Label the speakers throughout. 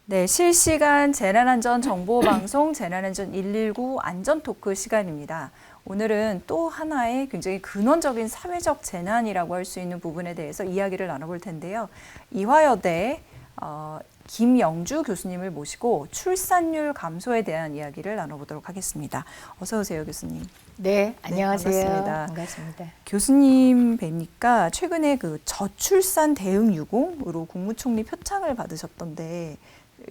Speaker 1: 네, 실시간 재난안전 정보방송 재난안전 119 안전토크 시간입니다. 오늘은 또 하나의 굉장히 근원적인 사회적 재난이라고 할 수 있는 부분에 대해서 이야기를 나눠볼 텐데요. 이화여대 김영주 교수님을 모시고 출산율 감소에 대한 이야기를 나눠보도록 하겠습니다. 어서 오세요, 교수님.
Speaker 2: 네, 안녕하세요.
Speaker 1: 반갑습니다.
Speaker 2: 반갑습니다.
Speaker 1: 교수님 뵈니까 최근에 그 저출산 대응 유공으로 국무총리 표창을 받으셨던데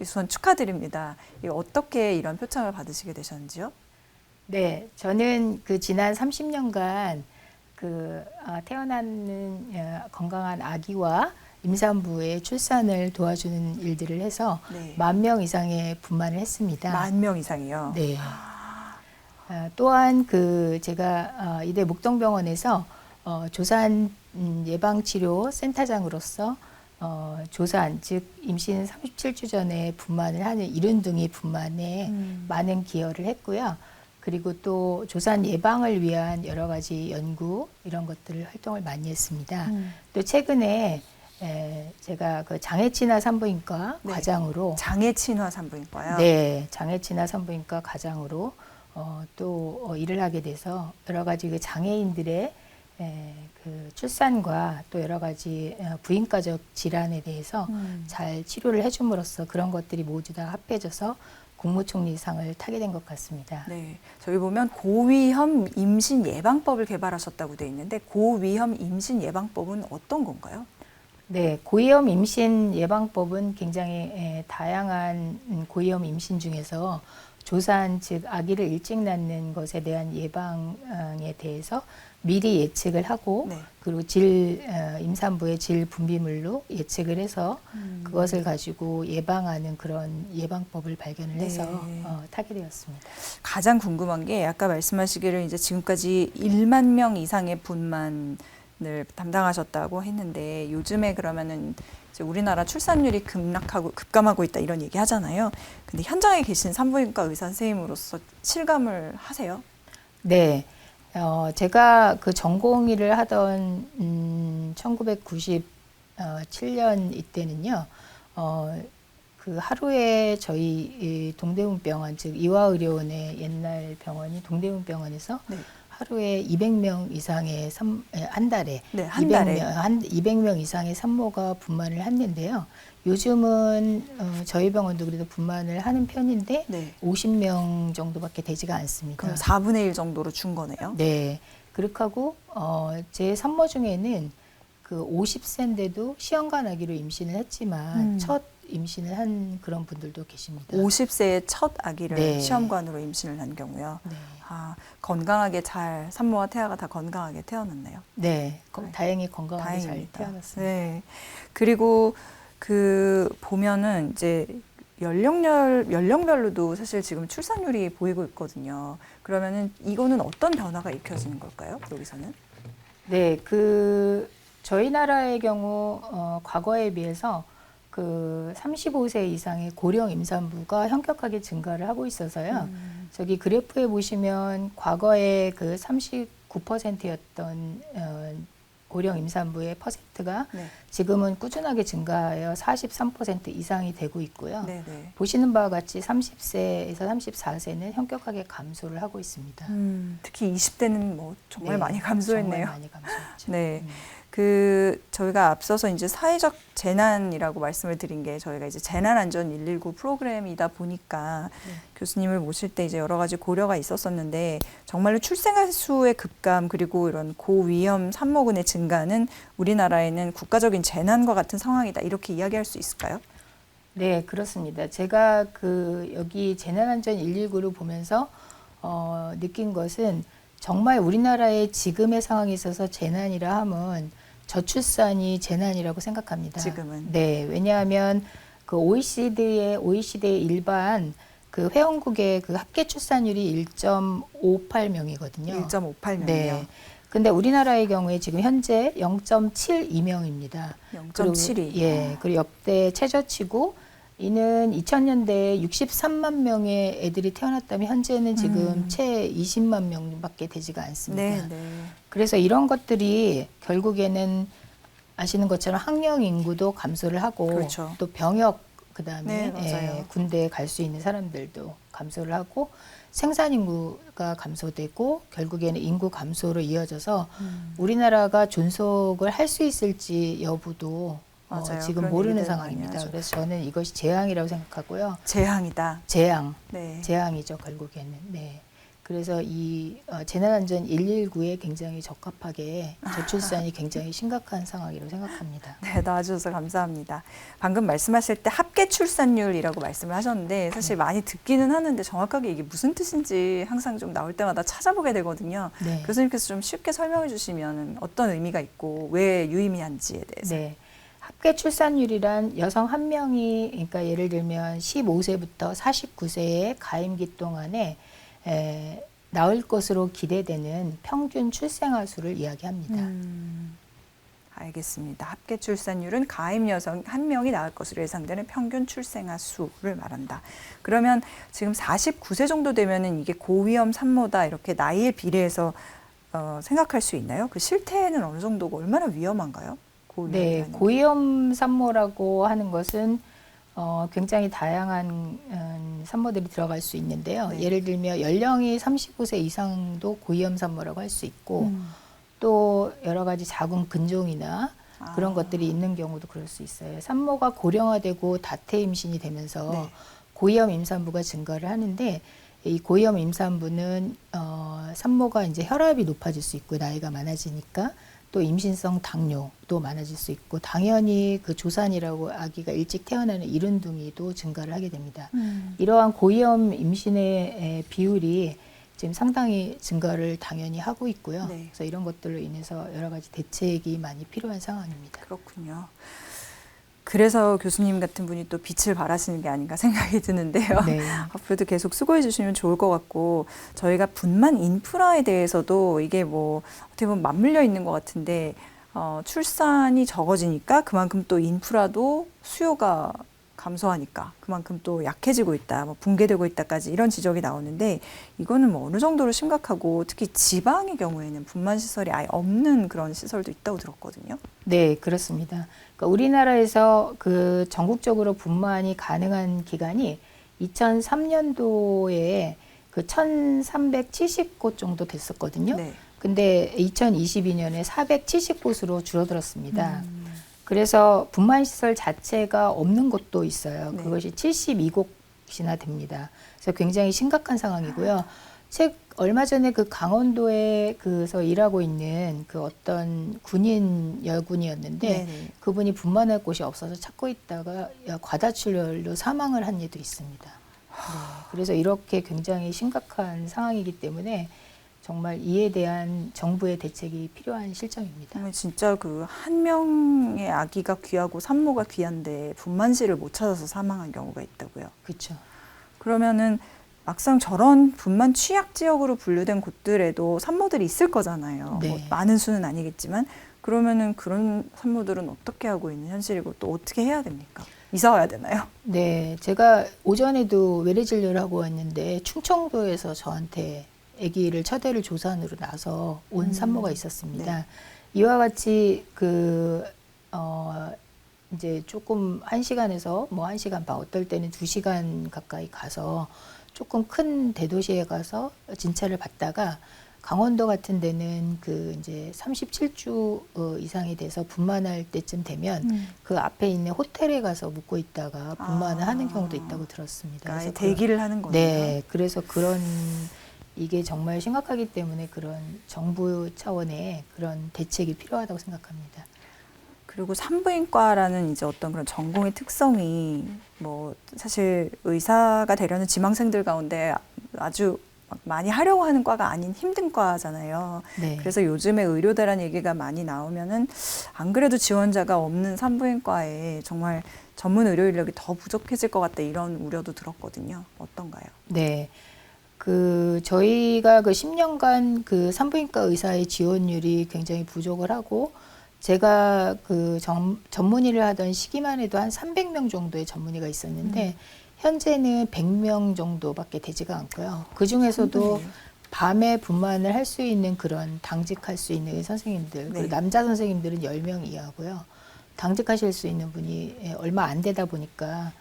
Speaker 1: 우선 축하드립니다. 어떻게 이런 표창을 받으시게 되셨는지요?
Speaker 2: 네, 저는 그 지난 30년간 태어나는 건강한 아기와 임산부의 출산을 도와주는 일들을 해서
Speaker 1: 네.
Speaker 2: 10,000명 이상의 분만을 했습니다.
Speaker 1: 10,000명 이상이요?
Speaker 2: 네. 또한 제가 이대 목동병원에서 조산 예방치료 센터장으로서 조산, 즉 임신 37주 전에 분만을 하는 이른둥이 분만에 많은 기여를 했고요. 그리고 또 조산 예방을 위한 여러 가지 연구 이런 것들을 활동을 많이 했습니다. 또 최근에 제가 그 장애친화 산부인과
Speaker 1: 네.
Speaker 2: 과장으로
Speaker 1: 장애친화 산부인과요?
Speaker 2: 네, 장애친화 산부인과 과장으로 또 일을 하게 돼서 여러 가지 그 장애인들의 그 출산과 또 여러 가지 부인과적 질환에 대해서 잘 치료를 해줌으로써 그런 것들이 모두 다 합해져서 국무총리상을 타게 된 것 같습니다.
Speaker 1: 네, 저희 보면 고위험 임신 예방법을 개발하셨다고 돼 있는데 고위험 임신 예방법은 어떤 건가요?
Speaker 2: 네, 고위험 임신 예방법은 굉장히 다양한 고위험 임신 중에서 조산, 즉 아기를 일찍 낳는 것에 대한 예방에 대해서 미리 예측을 하고
Speaker 1: 네.
Speaker 2: 그리고 임산부의 질 분비물로 예측을 해서 그것을 가지고 예방하는 그런 예방법을 발견을
Speaker 1: 네.
Speaker 2: 해서 타게 되었습니다.
Speaker 1: 가장 궁금한 게 아까 말씀하시기를 이제 지금까지 1만 명 이상의 분만을 담당하셨다고 했는데 요즘에 그러면은 이제 우리나라 출산율이 급감하고 있다 이런 얘기 하잖아요. 근데 현장에 계신 산부인과 의사 선생님으로서 실감을 하세요?
Speaker 2: 네. 제가 그 전공의를 하던 1997년 이때는요, 그 하루에 저희 동대문병원, 즉 이화의료원의 옛날 병원이 동대문병원에서
Speaker 1: 네.
Speaker 2: 하루에 200명 이상의 한 달에
Speaker 1: 네, 한 달에
Speaker 2: 200명 이상의 산모가 분만을 했는데요. 요즘은 저희 병원도 그래도 분만을 하는 편인데
Speaker 1: 네.
Speaker 2: 50명 정도밖에 되지가 않습니다.
Speaker 1: 그럼 4분의 1 정도로 준 거네요?
Speaker 2: 네. 그렇게 하고 제 산모 중에는 그 50세인데도 시험관 아기로 임신을 했지만 첫 임신을 한 그런 분들도 계십니다.
Speaker 1: 50세의 첫 아기를
Speaker 2: 네.
Speaker 1: 시험관으로 임신을 한 경우요.
Speaker 2: 네.
Speaker 1: 건강하게 잘 산모와 태아가 다 건강하게 태어났네요.
Speaker 2: 네.
Speaker 1: 네.
Speaker 2: 다행히 건강하게
Speaker 1: 다행입니다.
Speaker 2: 잘 태어났습니다.
Speaker 1: 네. 그리고 보면은 이제 연령별로도 사실 지금 출산율이 보이고 있거든요. 그러면은 이거는 어떤 변화가 일으켜지는 걸까요? 여기서는?
Speaker 2: 네, 저희 나라의 경우 과거에 비해서 그 35세 이상의 고령 임산부가 현격하게 증가를 하고 있어서요. 저기 그래프에 보시면 과거에 그 39%였던 고령 임산부의 퍼센트가
Speaker 1: 네.
Speaker 2: 지금은 꾸준하게 증가하여 43% 이상이 되고 있고요.
Speaker 1: 네네.
Speaker 2: 보시는 바와 같이 30세에서 34세는 현격하게 감소를 하고 있습니다.
Speaker 1: 특히 20대는 뭐 정말
Speaker 2: 네,
Speaker 1: 많이 감소했네요.
Speaker 2: 정말 많이 감소했죠.
Speaker 1: 네. 저희가 앞서서 이제 사회적 재난이라고 말씀을 드린 게 저희가 이제 재난안전 119 프로그램이다 보니까 교수님을 모실 때 이제 여러 가지 고려가 있었었는데 정말로 출생아 수의 급감 그리고 이런 고위험 산모군의 증가는 우리나라에는 국가적인 재난과 같은 상황이다 이렇게 이야기할 수 있을까요?
Speaker 2: 네, 그렇습니다. 제가 여기 재난안전 119를 보면서 느낀 것은 정말 우리나라의 지금의 상황에 있어서 재난이라 함은 저출산이 재난이라고 생각합니다.
Speaker 1: 지금은.
Speaker 2: 네, 왜냐하면 그 OECD의 일반 그 회원국의 그 합계 출산율이 1.58명이거든요.
Speaker 1: 1.58명이요.
Speaker 2: 네. 근데 우리나라의 경우에 지금 현재 0.72명입니다.
Speaker 1: 0.72.
Speaker 2: 예, 그리고 역대 최저치고 이는 2000년대에 63만 명의 애들이 태어났다면 현재는 지금 채 20만 명밖에 되지가 않습니다.
Speaker 1: 네, 네.
Speaker 2: 그래서 이런 것들이 결국에는 아시는 것처럼 학령 인구도 감소를 하고
Speaker 1: 그렇죠.
Speaker 2: 또 병역 그다음에
Speaker 1: 네, 맞아요.
Speaker 2: 군대에 갈 수 있는 사람들도 감소를 하고 생산 인구가 감소되고 결국에는 인구 감소로 이어져서 우리나라가 존속을 할 수 있을지 여부도
Speaker 1: 맞아요.
Speaker 2: 지금
Speaker 1: 그런
Speaker 2: 모르는
Speaker 1: 얘기들 많이
Speaker 2: 상황입니다.
Speaker 1: 하죠.
Speaker 2: 그래서 저는 이것이 재앙이라고 생각하고요.
Speaker 1: 재앙이다. 네.
Speaker 2: 재앙이죠, 결국에는. 네. 그래서 이 재난안전 119에 굉장히 적합하게 저출산이 굉장히 심각한 상황이라고 생각합니다.
Speaker 1: 네, 나와주셔서 감사합니다. 방금 말씀하실 때 합계 출산율이라고 말씀을 하셨는데 사실 많이 듣기는 하는데 정확하게 이게 무슨 뜻인지 항상 좀 나올 때마다 찾아보게 되거든요.
Speaker 2: 네.
Speaker 1: 교수님께서 좀 쉽게 설명해 주시면 어떤 의미가 있고 왜 유의미한지에 대해서.
Speaker 2: 네. 합계 출산율이란 여성 한 명이, 그러니까 예를 들면 15세부터 49세의 가임기 동안에 낳을 것으로 기대되는 평균 출생아 수를 이야기합니다.
Speaker 1: 알겠습니다. 합계 출산율은 가임 여성 한 명이 낳을 것으로 예상되는 평균 출생아 수를 말한다. 그러면 지금 49세 정도 되면은 이게 고위험 산모다 이렇게 나이에 비례해서 생각할 수 있나요? 그 실태는 어느 정도고 얼마나 위험한가요?
Speaker 2: 네, 고위험 산모라고 하는 것은 굉장히 다양한 산모들이 들어갈 수 있는데요.
Speaker 1: 네.
Speaker 2: 예를 들면 연령이 35세 이상도 고위험 산모라고 할 수 있고 또 여러 가지 자궁 근종이나 그런 것들이 있는 경우도 그럴 수 있어요. 산모가 고령화되고 다태 임신이 되면서
Speaker 1: 네.
Speaker 2: 고위험 임산부가 증가를 하는데 이 고위험 임산부는 산모가 이제 혈압이 높아질 수 있고 나이가 많아지니까 또 임신성 당뇨도 많아질 수 있고 당연히 그 조산이라고 아기가 일찍 태어나는 이른둥이도 증가를 하게 됩니다. 이러한 고위험 임신의 비율이 지금 상당히 증가를 당연히 하고 있고요.
Speaker 1: 네.
Speaker 2: 그래서 이런 것들로 인해서 여러 가지 대책이 많이 필요한 상황입니다.
Speaker 1: 그렇군요. 그래서 교수님 같은 분이 또 빛을 발하시는 게 아닌가 생각이 드는데요.
Speaker 2: 네.
Speaker 1: 앞으로도 계속 수고해 주시면 좋을 것 같고 저희가 분만 인프라에 대해서도 이게 뭐 어떻게 보면 맞물려 있는 것 같은데 출산이 적어지니까 그만큼 또 인프라도 수요가 감소하니까 그만큼 또 약해지고 있다, 뭐 붕괴되고 있다까지 이런 지적이 나오는데 이거는 뭐 어느 정도로 심각하고 특히 지방의 경우에는 분만 시설이 아예 없는 그런 시설도 있다고 들었거든요.
Speaker 2: 네, 그렇습니다. 그러니까 우리나라에서 그 전국적으로 분만이 가능한 기간이 2003년도에 그 1,370곳 정도 됐었거든요.
Speaker 1: 네.
Speaker 2: 근데 2022년에 470곳으로 줄어들었습니다. 그래서 분만시설 자체가 없는 곳도 있어요.
Speaker 1: 네.
Speaker 2: 그것이 72곳이나 됩니다. 그래서 굉장히 심각한 상황이고요. 얼마 전에 그 강원도에 그서 일하고 있는 그 어떤 군인 여군이었는데
Speaker 1: 네네.
Speaker 2: 그분이 분만할 곳이 없어서 찾고 있다가 과다출혈로 사망을 한 일도 있습니다. 네. 그래서 이렇게 굉장히 심각한 상황이기 때문에 정말 이에 대한 정부의 대책이 필요한 실정입니다.
Speaker 1: 진짜 그 한 명의 아기가 귀하고 산모가 귀한데 분만실을 못 찾아서 사망한 경우가 있다고요.
Speaker 2: 그렇죠.
Speaker 1: 그러면은 막상 저런 분만 취약 지역으로 분류된 곳들에도 산모들이 있을 거잖아요.
Speaker 2: 네.
Speaker 1: 뭐 많은 수는 아니겠지만 그러면은 그런 산모들은 어떻게 하고 있는 현실이고 또 어떻게 해야 됩니까? 이사 와야 되나요?
Speaker 2: 네, 제가 오전에도 외래 진료를 하고 왔는데 충청도에서 저한테 아기를 첫애를 조산으로 나서 온 산모가 있었습니다.
Speaker 1: 네.
Speaker 2: 이와 같이 이제 조금 1시간에서 뭐 1시간 반, 어떨 때는 2시간 가까이 가서 조금 큰 대도시에 가서 진찰을 받다가 강원도 같은 데는 그 이제 37주 이상이 돼서 분만할 때쯤 되면 그 앞에 있는 호텔에 가서 묵고 있다가 분만을 하는 경우도 있다고 들었습니다.
Speaker 1: 그러니까
Speaker 2: 그래서
Speaker 1: 대기를 하는 거네요.
Speaker 2: 네, 그래서 이게 정말 심각하기 때문에 그런 정부 차원의 그런 대책이 필요하다고 생각합니다.
Speaker 1: 그리고 산부인과라는 이제 어떤 그런 전공의 특성이 뭐 사실 의사가 되려는 지망생들 가운데 아주 많이 하려고 하는 과가 아닌 힘든 과잖아요.
Speaker 2: 네.
Speaker 1: 그래서 요즘에 의료대란 얘기가 많이 나오면은 안 그래도 지원자가 없는 산부인과에 정말 전문 의료 인력이 더 부족해질 것 같다 이런 우려도 들었거든요. 어떤가요?
Speaker 2: 네. 저희가 그 10년간 그 산부인과 의사의 지원율이 굉장히 부족을 하고 제가 그 전문의를 하던 시기만 해도 한 300명 정도의 전문의가 있었는데 현재는 100명 정도밖에 되지가 않고요. 그 중에서도 밤에 분만을 할 수 있는 그런 당직할 수 있는 선생님들,
Speaker 1: 네.
Speaker 2: 그리고 남자 선생님들은 10명 이하고요. 당직하실 수 있는 분이 얼마 안 되다 보니까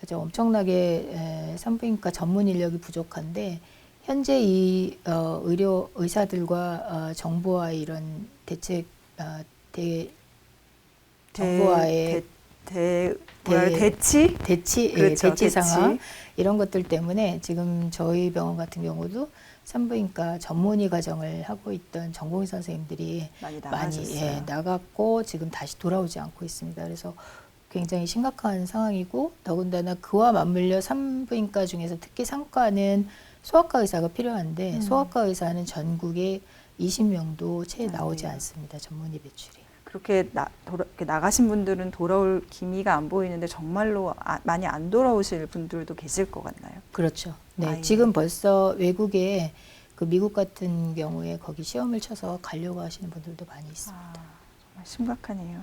Speaker 2: 아주 엄청나게 산부인과 전문 인력이 부족한데 현재 이 의료 의사들과 정부와의 이런 대책 정부와의
Speaker 1: 대치? 그렇죠,
Speaker 2: 대치 상황
Speaker 1: 대치.
Speaker 2: 이런 것들 때문에 지금 저희 병원 같은 경우도 산부인과 전문의 과정을 하고 있던 전공의 선생님들이
Speaker 1: 많이
Speaker 2: 많이
Speaker 1: 나가셨어요.
Speaker 2: 나갔고 지금 다시 돌아오지 않고 있습니다. 그래서 굉장히 심각한 상황이고 더군다나 그와 맞물려 산부인과 중에서 특히 상과는 소아과 의사가 필요한데 소아과 의사는 전국에 20명도 채 나오지 않습니다. 전문의 배출이.
Speaker 1: 그렇게 이렇게 나가신 분들은 돌아올 기미가 안 보이는데 정말로 많이 안 돌아오실 분들도 계실 것 같나요?
Speaker 2: 그렇죠. 네,
Speaker 1: 아, 예.
Speaker 2: 지금 벌써 외국에 그 미국 같은 경우에 거기 시험을 쳐서 가려고 하시는 분들도 많이 있습니다.
Speaker 1: 정말 심각하네요.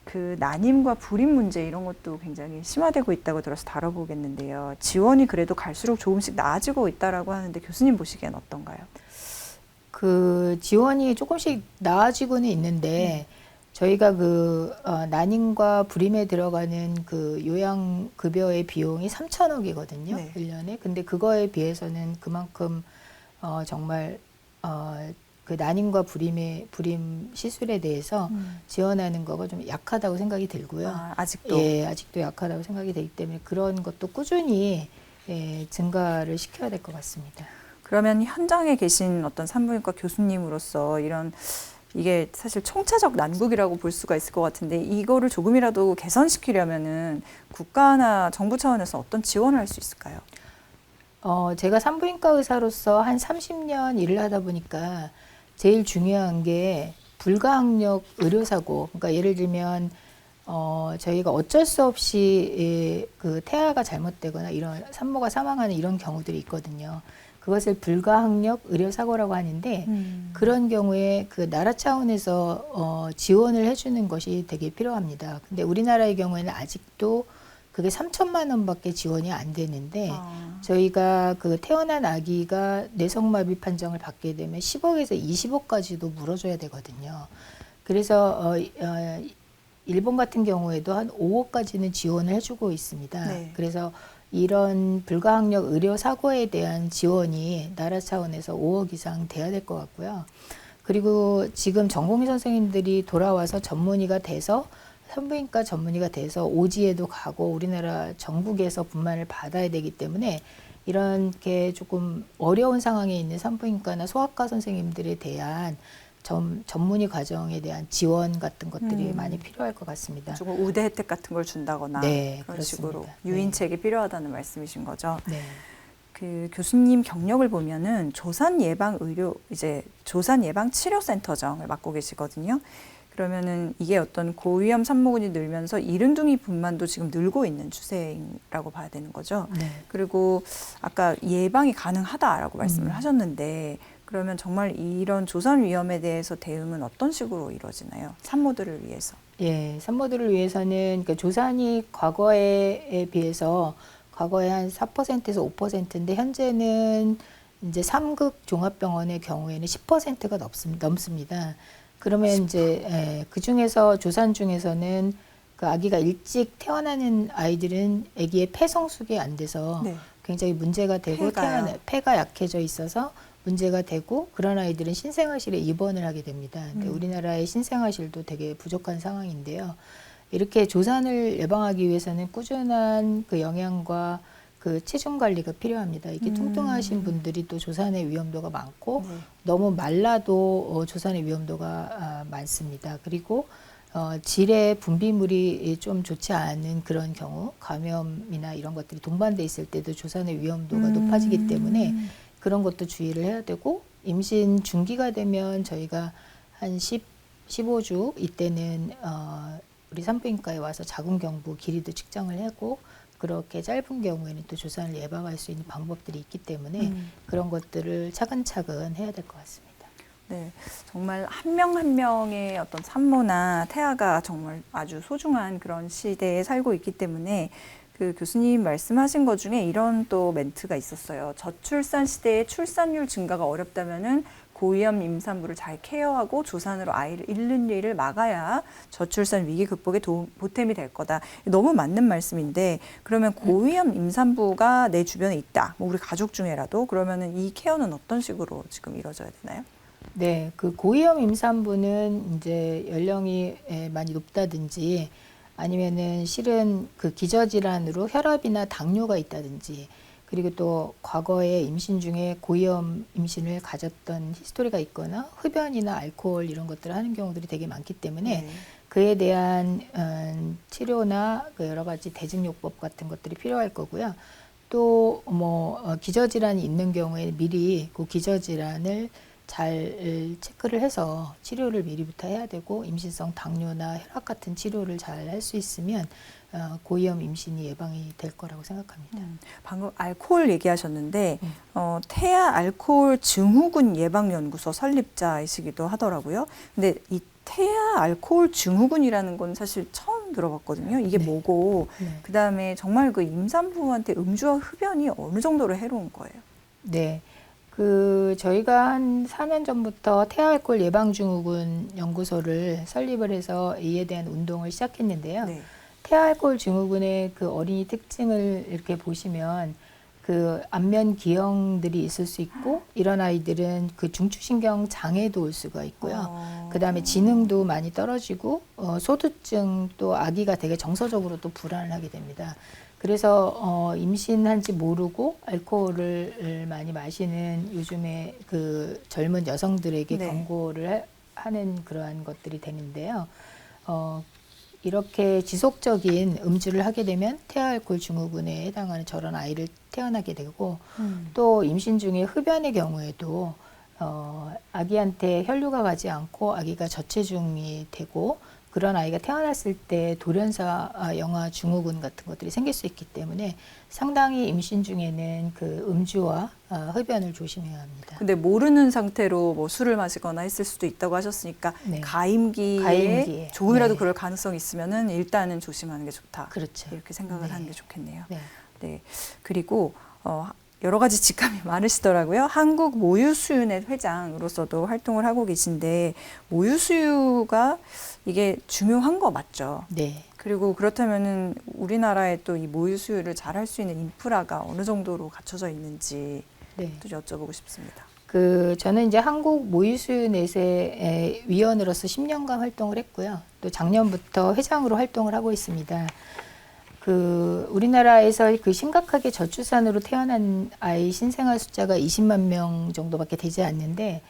Speaker 1: 그 난임과 불임 문제 이런 것도 굉장히 심화되고 있다고 들어서 다뤄보겠는데요. 지원이 그래도 갈수록 조금씩 나아지고 있다라고 하는데 교수님 보시기엔 어떤가요?
Speaker 2: 그 지원이 조금씩 나아지고는 있는데 저희가 그 난임과 불임에 들어가는 그 요양급여의 비용이 3천억이거든요.
Speaker 1: 네.
Speaker 2: 1년에. 근데 그거에 비해서는 그만큼 정말 그 난임과 불임 시술에 대해서 지원하는 거가 좀 약하다고 생각이 들고요.
Speaker 1: 아직도?
Speaker 2: 예, 아직도 약하다고 생각이 되기 때문에 그런 것도 꾸준히 증가를 시켜야 될 것 같습니다.
Speaker 1: 그러면 현장에 계신 어떤 산부인과 교수님으로서 이게 사실 총체적 난국이라고 볼 수가 있을 것 같은데 이거를 조금이라도 개선시키려면은 국가나 정부 차원에서 어떤 지원을 할 수 있을까요?
Speaker 2: 제가 산부인과 의사로서 한 30년 일을 하다 보니까 제일 중요한 게 불가항력 의료사고. 그러니까 예를 들면 저희가 어쩔 수 없이 그 태아가 잘못되거나 이런 산모가 사망하는 이런 경우들이 있거든요. 그것을 불가항력 의료사고라고 하는데 그런 경우에 그 나라 차원에서 지원을 해주는 것이 되게 필요합니다. 근데 우리나라의 경우에는 아직도 그게 3천만 원밖에 지원이 안 되는데 저희가 그 태어난 아기가 뇌성마비 판정을 받게 되면 10억에서 20억까지도 물어줘야 되거든요. 그래서 일본 같은 경우에도 한 5억까지는 지원을 해주고 있습니다.
Speaker 1: 네.
Speaker 2: 그래서 이런 불가항력 의료 사고에 대한 지원이 나라 차원에서 5억 이상 돼야 될 것 같고요. 그리고 지금 전공의 선생님들이 돌아와서 전문의가 돼서 산부인과 전문의가 돼서 오지에도 가고 우리나라 전국에서 분만을 받아야 되기 때문에 이렇게 조금 어려운 상황에 있는 산부인과나 소아과 선생님들에 대한 전문의 과정에 대한 지원 같은 것들이 많이 필요할 것 같습니다.
Speaker 1: 조금 우대 혜택 같은 걸 준다거나
Speaker 2: 네,
Speaker 1: 그런
Speaker 2: 그렇습니다.
Speaker 1: 식으로 유인책이 필요하다는 말씀이신 거죠.
Speaker 2: 네.
Speaker 1: 그 교수님 경력을 보면은 조산 예방 치료센터장을 맡고 계시거든요. 그러면은 이게 어떤 고위험 산모군이 늘면서 이른둥이 분만도 지금 늘고 있는 추세라고 봐야 되는 거죠.
Speaker 2: 네.
Speaker 1: 그리고 아까 예방이 가능하다라고 말씀을 하셨는데 그러면 정말 이런 조산 위험에 대해서 대응은 어떤 식으로 이루어지나요? 산모들을 위해서.
Speaker 2: 예, 산모들을 위해서는 그러니까 조산이 과거에 비해서 과거에 한 4%에서 5%인데 현재는 이제 3급 종합병원의 경우에는 10%가 넘습니다. 그러면 이제 그 중에서 조산 중에서는 그 아기가 일찍 태어나는 아이들은 아기의 폐성숙이 안 돼서
Speaker 1: 네.
Speaker 2: 굉장히 문제가 되고 폐가 약해져 있어서 문제가 되고 그런 아이들은 신생아실에 입원을 하게 됩니다. 근데 우리나라의 신생아실도 되게 부족한 상황인데요. 이렇게 조산을 예방하기 위해서는 꾸준한 그 영양과 그 체중 관리가 필요합니다. 이게 뚱뚱하신 분들이 또 조산의 위험도가 많고 너무 말라도 조산의 위험도가 많습니다. 그리고 질의 분비물이 좀 좋지 않은 그런 경우 감염이나 이런 것들이 동반돼 있을 때도 조산의 위험도가 높아지기 때문에 그런 것도 주의를 해야 되고 임신 중기가 되면 저희가 한 15주 이때는 우리 산부인과에 와서 자궁경부 길이도 측정을 하고 그렇게 짧은 경우에는 또 조산을 예방할 수 있는 방법들이 있기 때문에 그런 것들을 차근차근 해야 될 것 같습니다.
Speaker 1: 네, 정말 한 명 한 명의 어떤 산모나 태아가 정말 아주 소중한 그런 시대에 살고 있기 때문에 그 교수님 말씀하신 것 중에 이런 또 멘트가 있었어요. 저출산 시대에 출산율 증가가 어렵다면은 고위험 임산부를 잘 케어하고 조산으로 아이를 잃는 일을 막아야 저출산 위기 극복에 보탬이 될 거다. 너무 맞는 말씀인데 그러면 고위험 임산부가 내 주변에 있다. 뭐 우리 가족 중에라도 그러면은 이 케어는 어떤 식으로 지금 이루어져야 되나요?
Speaker 2: 네, 그 고위험 임산부는 이제 연령이 많이 높다든지 아니면은 실은 그 기저질환으로 혈압이나 당뇨가 있다든지 그리고 또 과거에 임신 중에 고위험 임신을 가졌던 히스토리가 있거나 흡연이나 알코올 이런 것들을 하는 경우들이 되게 많기 때문에 그에 대한 치료나 그 여러 가지 대증요법 같은 것들이 필요할 거고요. 또 뭐 기저질환이 있는 경우에 미리 그 기저질환을 잘 체크를 해서 치료를 미리부터 해야 되고 임신성 당뇨나 혈압 같은 치료를 잘 할 수 있으면 고위험 임신이 예방이 될 거라고 생각합니다.
Speaker 1: 방금 알코올 얘기하셨는데 태아 알코올 증후군 예방연구소 설립자이시기도 하더라고요. 근데 이 태아 알코올 증후군이라는 건 사실 처음 들어봤거든요. 이게 뭐고 그다음에 정말 그 임산부한테 음주와 흡연이 어느 정도로 해로운 거예요?
Speaker 2: 네. 그 저희가 한 4년 전부터 태아알코올 예방증후군 연구소를 설립을 해서 이에 대한 운동을 시작했는데요.
Speaker 1: 네.
Speaker 2: 태아알코올 증후군의 그 어린이 특징을 이렇게 보시면 그 안면 기형들이 있을 수 있고 이런 아이들은 그 중추신경 장애도 올 수가 있고요. 그다음에 지능도 많이 떨어지고 소두증 또 아기가 되게 정서적으로 또 불안을 하게 됩니다. 그래서 임신한지 모르고 알코올을 많이 마시는 요즘에 그 젊은 여성들에게 경고를 하는 그러한 것들이 되는데요. 이렇게 지속적인 음주를 하게 되면 태아알코올 증후군에 해당하는 저런 아이를 태어나게 되고 또 임신 중에 흡연의 경우에도 아기한테 혈류가 가지 않고 아기가 저체중이 되고 그런 아이가 태어났을 때 돌연사 영아 증후군 같은 것들이 생길 수 있기 때문에 상당히 임신 중에는 그 음주와 흡연을 조심해야 합니다.
Speaker 1: 근데 모르는 상태로 뭐 술을 마시거나 했을 수도 있다고 하셨으니까 가임기에 조금이라도 그럴 가능성이 있으면은 일단은 조심하는 게 좋다.
Speaker 2: 그렇죠.
Speaker 1: 이렇게 생각을 하는 게 좋겠네요.
Speaker 2: 네.
Speaker 1: 그리고 여러 가지 직감이 많으시더라고요. 한국 모유수유넷 회장으로서도 활동을 하고 계신데 모유수유가 이게 중요한 거 맞죠?
Speaker 2: 네.
Speaker 1: 그리고 그렇다면은 우리나라에 또 이 모유수유를 잘 할 수 있는 인프라가 어느 정도로 갖춰져 있는지 또 여쭤보고 싶습니다.
Speaker 2: 저는 이제 한국 모유수유넷의 위원으로서 10년간 활동을 했고요. 또 작년부터 회장으로 활동을 하고 있습니다. 우리나라에서 그 심각하게 저출산으로 태어난 아이 신생아 숫자가 20만 명 정도밖에 되지 않는데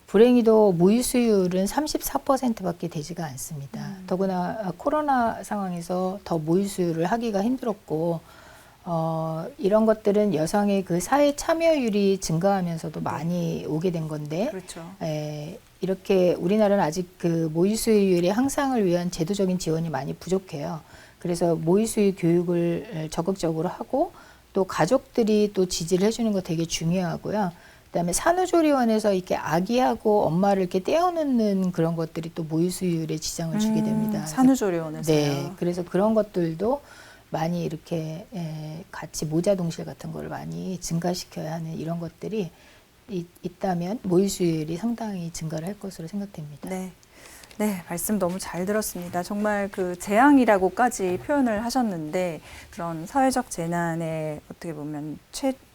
Speaker 2: 불행히도 모유수유율은 34%밖에 되지가 않습니다. 더구나 코로나 상황에서 더 모유수유를 하기가 힘들었고 이런 것들은 여성의 그 사회 참여율이 증가하면서도 많이 오게 된 건데
Speaker 1: 그렇죠.
Speaker 2: 이렇게 우리나라는 아직 그 모유수유율의 향상을 위한 제도적인 지원이 많이 부족해요. 그래서 모유수유 교육을 적극적으로 하고 또 가족들이 또 지지를 해주는 거 되게 중요하고요. 그다음에 산후조리원에서 이렇게 아기하고 엄마를 이렇게 떼어놓는 그런 것들이 또 모유수유율에 지장을 주게 됩니다.
Speaker 1: 산후조리원에서요.
Speaker 2: 네, 그래서 그런 것들도 많이 이렇게 같이 모자동실 같은 걸 많이 증가시켜야 하는 이런 것들이 있다면 모유수유율이 상당히 증가를 할 것으로 생각됩니다.
Speaker 1: 네, 말씀 너무 잘 들었습니다. 정말 그 재앙이라고까지 표현을 하셨는데 그런 사회적 재난에 어떻게 보면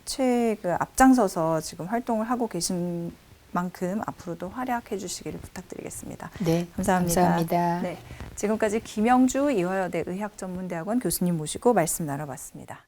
Speaker 1: 그 앞장서서 지금 활동을 하고 계신 만큼 앞으로도 활약해 주시기를 부탁드리겠습니다.
Speaker 2: 네,
Speaker 1: 감사합니다.
Speaker 2: 감사합니다.
Speaker 1: 지금까지 김영주 이화여대 의학전문대학원 교수님 모시고 말씀 나눠봤습니다.